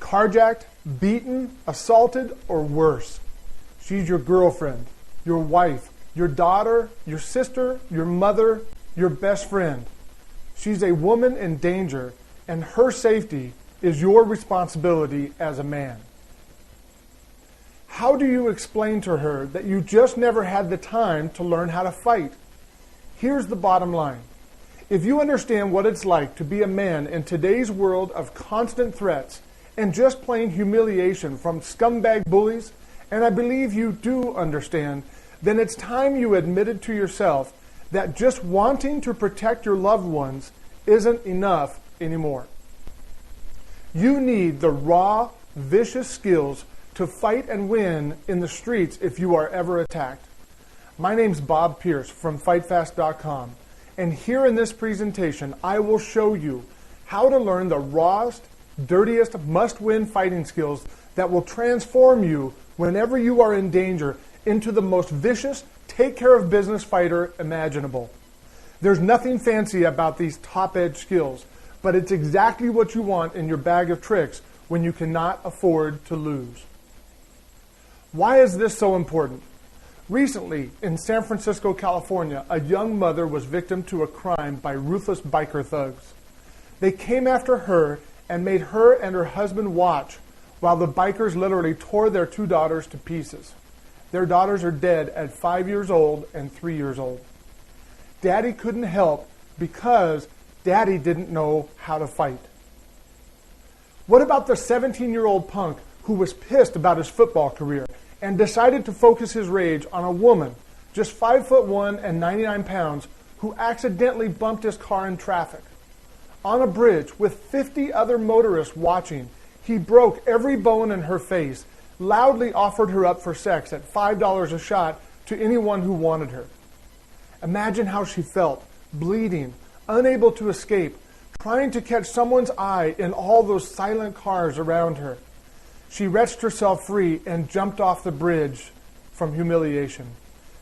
carjacked, beaten, assaulted, or worse. She's your girlfriend, your wife, your daughter, your sister, your mother, your best friend. She's a woman in danger, and her safety is your responsibility as a man. How do you explain to her that you just never had the time to learn how to fight? Here's the bottom line. If you understand what it's like to be a man in today's world of constant threats and just plain humiliation from scumbag bullies, and I believe you do understand, then it's time you admitted to yourself that just wanting to protect your loved ones isn't enough anymore. You need the raw, vicious skills to fight and win in the streets if you are ever attacked. My name's Bob Pierce from Fight2WinAd.flv, and here in this presentation I will show you how to learn the rawest, dirtiest, must-win fighting skills that will transform you whenever you are in danger into the most vicious, take-care-of-business fighter imaginable. There's nothing fancy about these top-edge skills, but it's exactly what you want in your bag of tricks when you cannot afford to lose. Why is this so important? Recently, in San Francisco, California, a young mother was victim to a crime by ruthless biker thugs. They came after her and made her and her husband watch while the bikers literally tore their two daughters to pieces. Their daughters are dead at 5 years old and 3 years old. Daddy couldn't help because Daddy didn't know how to fight. What about the 17-year-old punk who was pissed about his football career and decided to focus his rage on a woman, just 5'1" and 99 pounds, who accidentally bumped his car in traffic? On a bridge with 50 other motorists watching, he broke every bone in her face, loudly offered her up for sex at $5 a shot to anyone who wanted her. Imagine how she felt, bleeding, unable to escape, trying to catch someone's eye in all those silent cars around her. She wrenched herself free and jumped off the bridge from humiliation.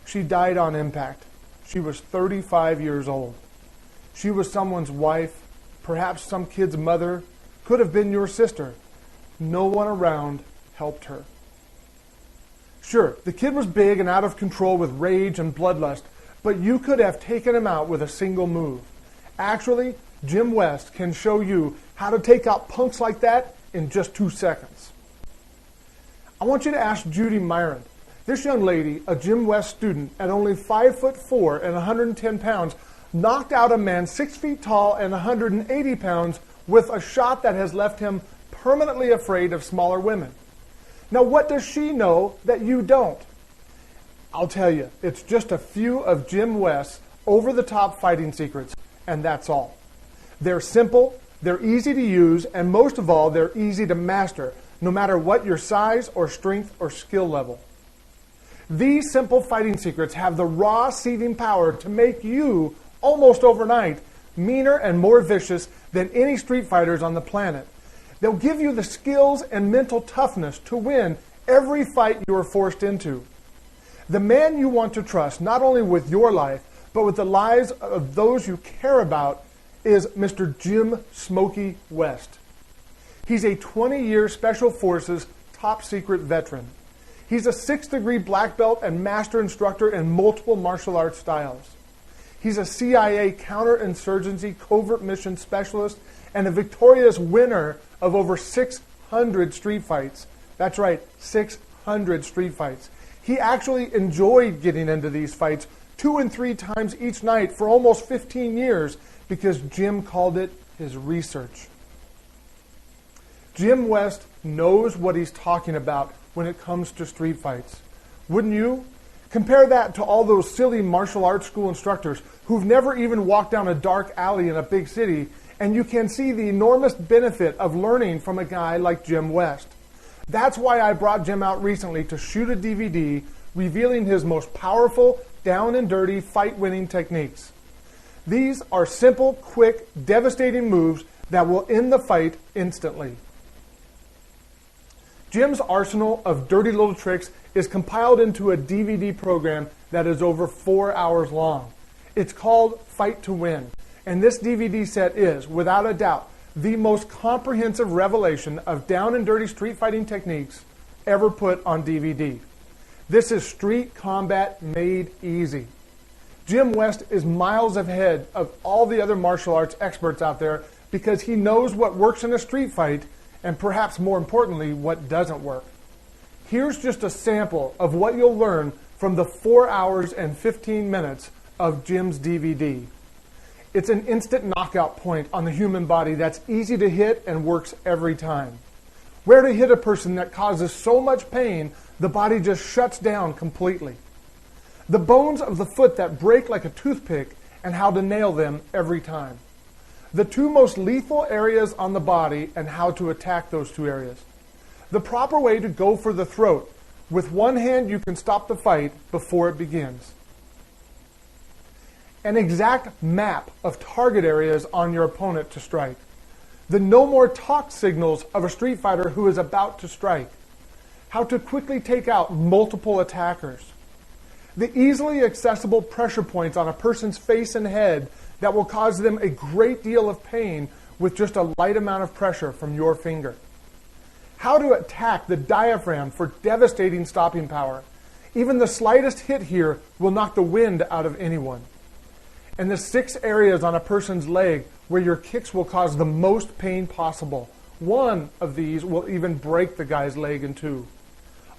She died on impact. She was 35 years old. She was someone's wife, perhaps some kid's mother, could have been your sister. No one around helped her. Sure, the kid was big and out of control with rage and bloodlust, but you could have taken him out with a single move. Actually, Jim West can show you how to take out punks like that in just 2 seconds. I want you to ask Judy Myron. This young lady, a Jim West student, at only 5'4" and 110 pounds, knocked out a man 6 feet tall and 180 pounds with a shot that has left him permanently afraid of smaller women. Now, what does she know that you don't? I'll tell you, it's just a few of Jim West's over-the-top fighting secrets, and that's all. They're simple, they're easy to use, and most of all, they're easy to master, no matter what your size or strength or skill level. These simple fighting secrets have the raw seething power to make you, almost overnight, meaner and more vicious than any street fighters on the planet. They'll give you the skills and mental toughness to win every fight you are forced into. The man you want to trust, not only with your life, but with the lives of those you care about, is Mr. Jim Smokey West. He's a 20-year Special Forces top secret veteran. He's a 6th-degree black belt and master instructor in multiple martial arts styles. He's a CIA counterinsurgency covert mission specialist and a victorious winner of over 600 street fights. That's right, 600 street fights. He actually enjoyed getting into these fights 2 and 3 times each night for almost 15 years because Jim called it his research. Jim West knows what he's talking about when it comes to street fights. Wouldn't you? Compare that to all those silly martial arts school instructors who've never even walked down a dark alley in a big city, and you can see the enormous benefit of learning from a guy like Jim West. That's why I brought Jim out recently to shoot a DVD revealing his most powerful, down and dirty fight-winning techniques. These are simple, quick, devastating moves that will end the fight instantly. Jim's arsenal of dirty little tricks is compiled into a DVD program that is over 4 hours long. It's called Fight to Win, and this DVD set is, without a doubt, the most comprehensive revelation of down and dirty street fighting techniques ever put on DVD. This is street combat made easy. Jim West is miles ahead of all the other martial arts experts out there because he knows what works in a street fight and perhaps more importantly, what doesn't work. Here's just a sample of what you'll learn from the 4 hours and 15 minutes of Jim's DVD. It's an instant knockout point on the human body that's easy to hit and works every time. Where to hit a person that causes so much pain, the body just shuts down completely. The bones of the foot that break like a toothpick and how to nail them every time. The two most lethal areas on the body and how to attack those two areas. The proper way to go for the throat. With one hand, you can stop the fight before it begins. An exact map of target areas on your opponent to strike. The no more talk signals of a street fighter who is about to strike. How to quickly take out multiple attackers. The easily accessible pressure points on a person's face and head that will cause them a great deal of pain with just a light amount of pressure from your finger. How to attack the diaphragm for devastating stopping power. Even the slightest hit here will knock the wind out of anyone. And the 6 areas on a person's leg where your kicks will cause the most pain possible. One of these will even break the guy's leg in two.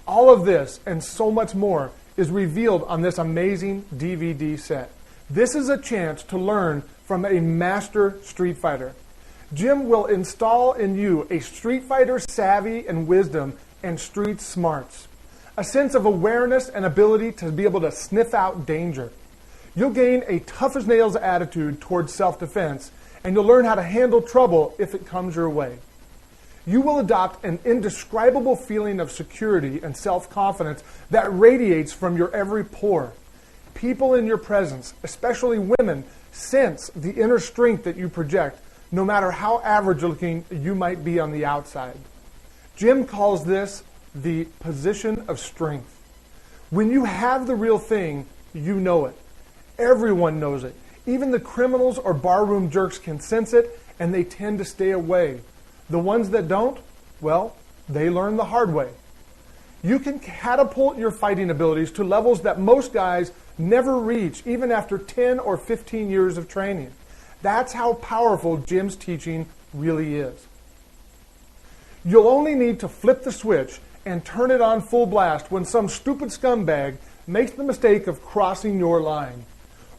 All of this and so much more is revealed on this amazing DVD set. This is a chance to learn from a master street fighter. Jim will install in you a street fighter savvy and wisdom and street smarts. A sense of awareness and ability to be able to sniff out danger. You'll gain a tough as nails attitude towards self-defense, and you'll learn how to handle trouble if it comes your way. You will adopt an indescribable feeling of security and self-confidence that radiates from your every pore. People in your presence, especially women, sense the inner strength that you project, no matter how average looking you might be on the outside. Jim calls this the position of strength. When you have the real thing, you know it. Everyone knows it. Even the criminals or barroom jerks can sense it, and they tend to stay away. The ones that don't, well, they learn the hard way. You can catapult your fighting abilities to levels that most guys never reach, even after 10 or 15 years of training. That's how powerful Jim's teaching really is. You'll only need to flip the switch and turn it on full blast when some stupid scumbag makes the mistake of crossing your line.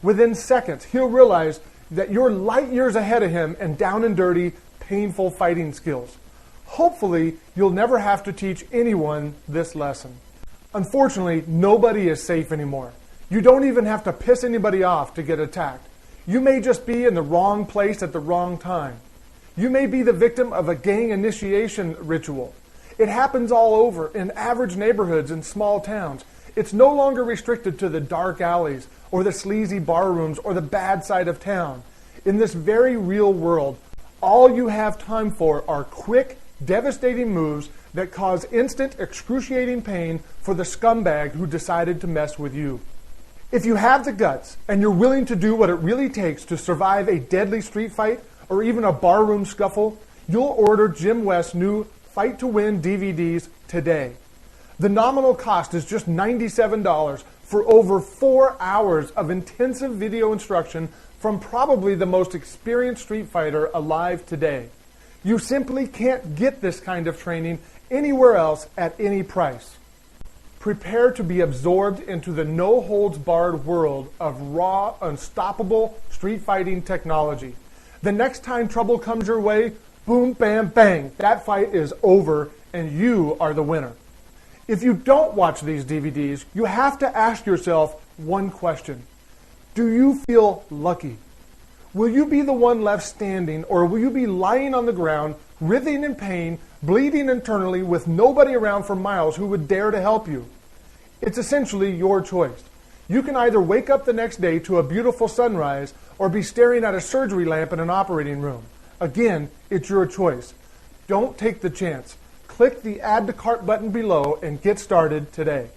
Within seconds, he'll realize that you're light years ahead of him in down and dirty, painful fighting skills. Hopefully, you'll never have to teach anyone this lesson. Unfortunately, nobody is safe anymore. You don't even have to piss anybody off to get attacked. You may just be in the wrong place at the wrong time. You may be the victim of a gang initiation ritual. It happens all over in average neighborhoods and small towns. It's no longer restricted to the dark alleys or the sleazy bar rooms or the bad side of town. In this very real world, all you have time for are quick, devastating moves that cause instant, excruciating pain for the scumbag who decided to mess with you. If you have the guts and you're willing to do what it really takes to survive a deadly street fight or even a barroom scuffle, you'll order Jim West's new Fight to Win DVDs today. The nominal cost is just $97 for over 4 hours of intensive video instruction from probably the most experienced street fighter alive today. You simply can't get this kind of training anywhere else at any price. Prepare to be absorbed into the no-holds-barred world of raw, unstoppable street fighting technology. The next time trouble comes your way, boom, bam, bang, that fight is over and you are the winner. If you don't watch these DVDs, you have to ask yourself one question. Do you feel lucky? Will you be the one left standing, or will you be lying on the ground, writhing in pain, bleeding internally with nobody around for miles who would dare to help you? It's essentially your choice. You can either wake up the next day to a beautiful sunrise or be staring at a surgery lamp in an operating room. Again, it's your choice. Don't take the chance. Click the Add to Cart button below and get started today.